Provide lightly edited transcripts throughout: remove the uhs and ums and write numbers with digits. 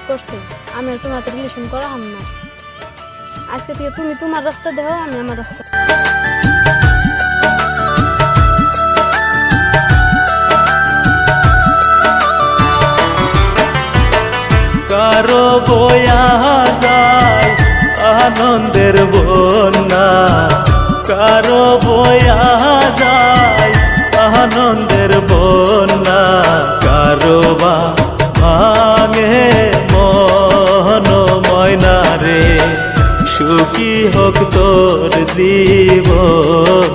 করছে, আমি আর তোমার রিলেশন করা হাম না। আজকে থেকে তুমি তোমার রাস্তা দেও, আমি আমার রাস্তা। কারো বয়া যায় আনন্দের বন্যা, কারো বয়া যায় আনন্দের বন্যা, কারো বা ভাঙে মন ময়না রে, সুখী হোক তোর জীবন,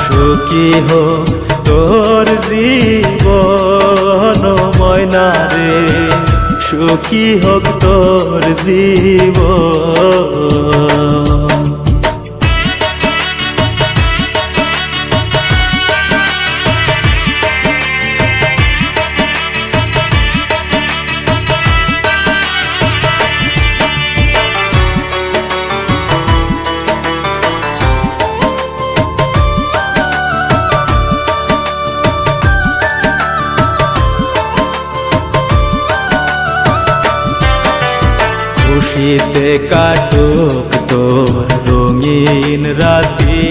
সুখী হোক তোর জীবন ময়না রে, সুখী হোক তোর জীবন। খুশিতে কাটুক তোর রঙিন রাতি,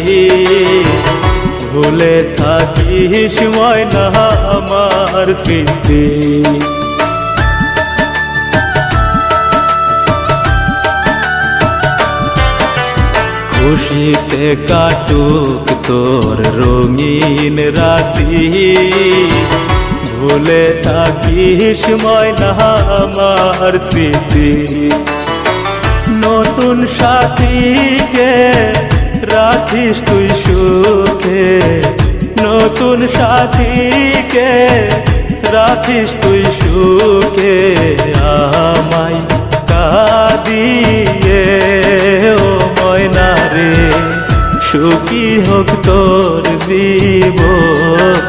ভুলে থাকিস ময়না আমার স্মৃতি। খুশিতে কাটুক তোর রঙিন রাতি, ভুলে থাকিস ময়না আমার স্মৃতি। নতুন সাথীকে রাখিস তুই সুখে, নতুন সাথীকে রাখিস তুই সুখে, আমায় কাঁদিয়ে ও ময়না রে, সুখী হোক তোর জীবন,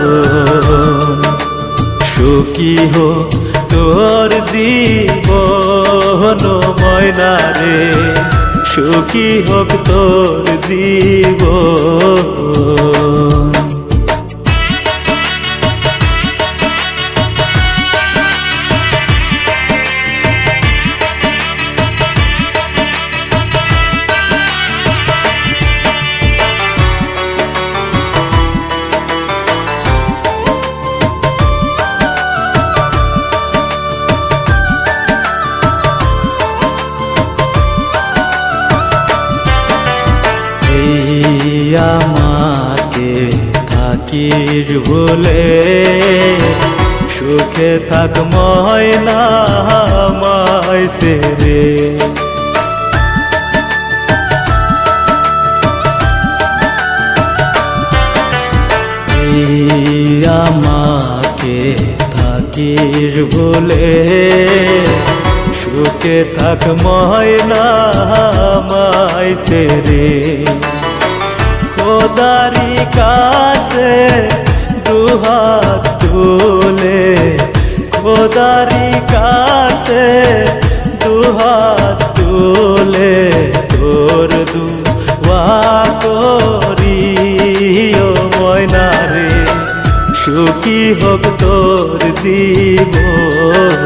সুখী হোক তোর জীবন ময়না রে, সুখী হোক তোর জীবন। আমাকে থাকিস বলে, সুখে থাক ময়না আমায় সেরে, আমাকে থাকিস বলে, সুখে থাক ময়না আমায় সেরে। খোদারি কাছে দুহাত তুলে, খোদারি কাছে দুহাত তুলে, তোর দুয়া করি ও ময়না রে, সুখী হোক তোর জীবন,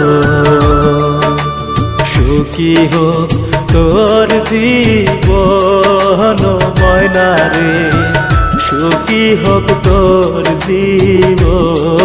সুখী হোক তোর জীবন ময়না রে, সুখী হোক তোর জীবন।